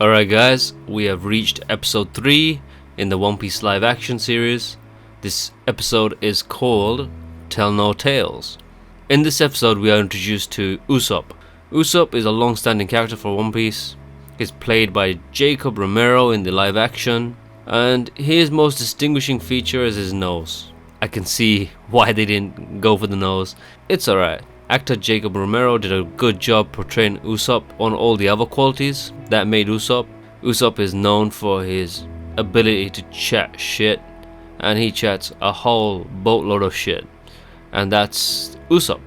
Alright guys, we have reached episode 3 in the One Piece live action series. This episode is called Tell No Tales. In this episode we are introduced to Usopp. Usopp is a long-standing character for One Piece. He's played by Jacob Romero in the live action, and his most distinguishing feature is his nose. I can see why they didn't go for the nose. It's alright. Actor Jacob Romero did a good job portraying Usopp on all the other qualities that made Usopp. Usopp is known for his ability to chat shit, and he chats a whole boatload of shit, and that's Usopp.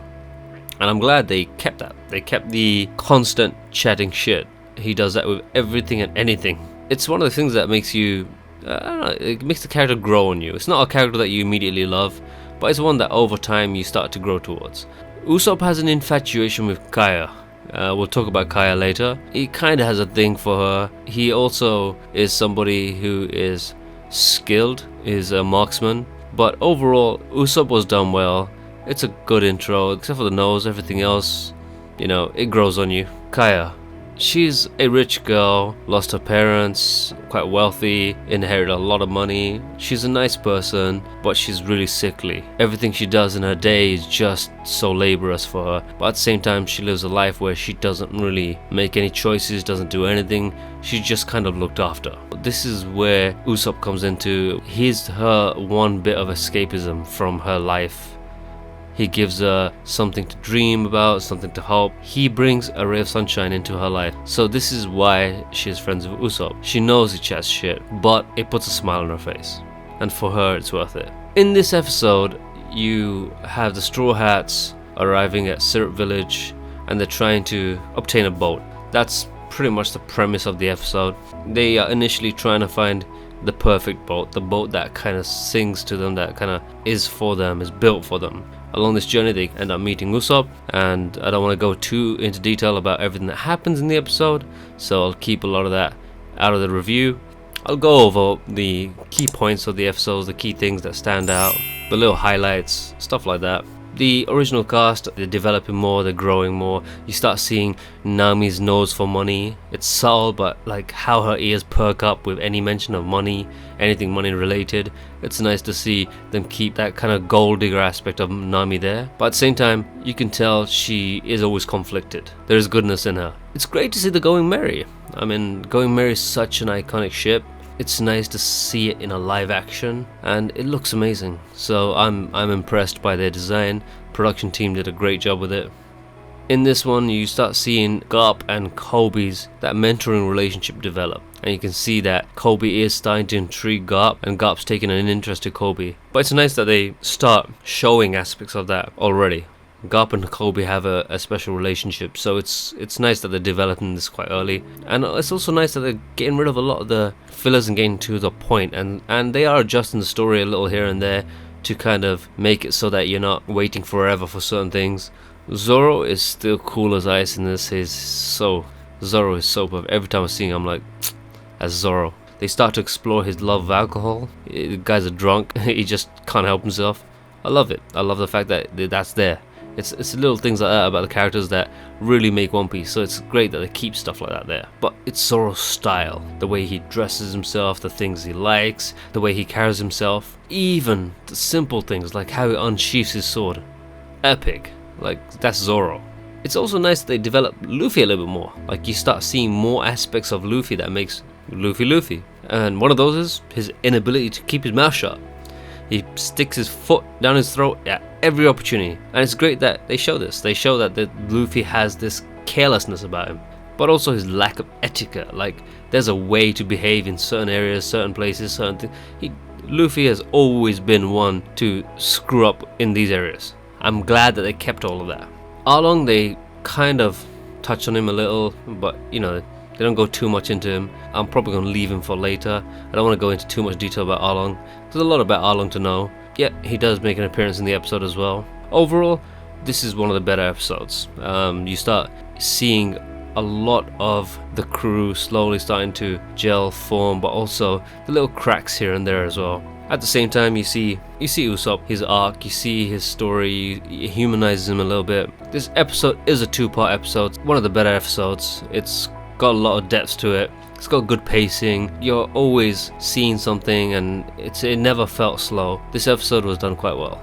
And I'm glad they kept that. They kept the constant chatting shit. He does that with everything and anything. It's one of the things that makes you, I don't know, it makes the character grow on you. It's not a character that you immediately love, but it's one that over time you start to grow towards. Usopp has an infatuation with Kaya. We'll talk about Kaya later. He kind of has a thing for her. He also is somebody who is skilled, is a marksman. But overall, Usopp was done well. It's a good intro, except for the nose. Everything else, it grows on you. Kaya. She's a rich girl, lost her parents, quite wealthy, inherited a lot of money. She's a nice person, but she's really sickly. Everything she does in her day is just so laborious for her. But at the same time, she lives a life where she doesn't really make any choices, doesn't do anything. She's just kind of looked after. This is where Usopp comes into. He's her one bit of escapism from her life. He gives her something to dream about, something to hope. He brings a ray of sunshine into her life. So this is why she's friends with Usopp. She knows he chats shit, but it puts a smile on her face. And for her, it's worth it. In this episode, you have the Straw Hats arriving at Syrup Village, and they're trying to obtain a boat. That's pretty much the premise of the episode. They are initially trying to find the perfect boat, the boat that kind of sings to them, that kind of is for them, is built for them. Along this journey, they end up meeting Usopp, and I don't want to go too into detail about everything that happens in the episode, so I'll keep a lot of that out of the review. I'll go over the key points of the episodes, the key things that stand out, the little highlights, stuff like that. The original cast, they're developing more, they're growing more. You start seeing Nami's nose for money. It's subtle, but like how her ears perk up with any mention of money, anything money related. It's nice to see them keep that kind of gold digger aspect of Nami there. But at the same time, you can tell she is always conflicted. There's goodness in her. It's great to see the Going Merry. I mean, Going Merry is such an iconic ship. It's nice to see it in a live action, and it looks amazing. So I'm impressed by their design. Production team did a great job with it. In this one, you start seeing Garp and Kobe's that mentoring relationship develop, and you can see that Kobe is starting to intrigue Garp, and Garp's taking an interest to Kobe. But it's nice that they start showing aspects of that already. Garp and Kobe have a special relationship, so it's nice that they're developing this quite early, and it's also nice that they're getting rid of a lot of the fillers and getting to the point, and they are adjusting the story a little here and there to kind of make it so that you're not waiting forever for certain things. Zoro is still cool as ice in this. Zoro is so perfect. Every time I see him, I'm like, that's Zoro. They start to explore his love of alcohol. The guy's a drunk. He just can't help himself. I love it. I love the fact that that's there. It's little things like that about the characters that really make One Piece, so it's great that they keep stuff like that there. But it's Zoro's style, the way he dresses himself, the things he likes, the way he carries himself, even the simple things like how he unsheaths his sword. Epic. Like, that's Zoro. It's also nice that they develop Luffy a little bit more. Like, you start seeing more aspects of Luffy that makes Luffy. And one of those is his inability to keep his mouth shut. He sticks his foot down his throat at every opportunity, and it's great that they show this. They show that Luffy has this carelessness about him, but also his lack of etiquette. Like, there's a way to behave in certain areas, certain places, certain things. Luffy has always been one to screw up in these areas. I'm glad that they kept all of that. Arlong, they kind of touch on him a little, but they don't go too much into him. I'm probably going to leave him for later. I don't want to go into too much detail about Arlong. There's a lot about Arlong to know. Yeah, he does make an appearance in the episode as well. Overall, this is one of the better episodes. You start seeing a lot of the crew slowly starting to gel, form, but also the little cracks here and there as well. At the same time, you see Usopp, his arc, you see his story, it humanizes him a little bit. This episode is a two-part episode, one of the better episodes. It's got a lot of depth to it. It's got good pacing. You're always seeing something, and it never felt slow. This episode was done quite well.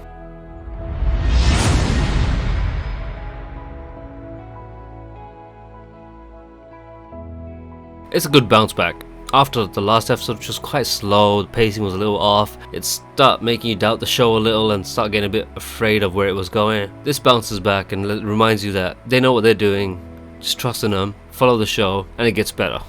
It's a good bounce back. After the last episode, which was quite slow, the pacing was a little off, it started making you doubt the show a little and start getting a bit afraid of where it was going. This bounces back and reminds you that they know what they're doing. Just trust in them, follow the show, and it gets better.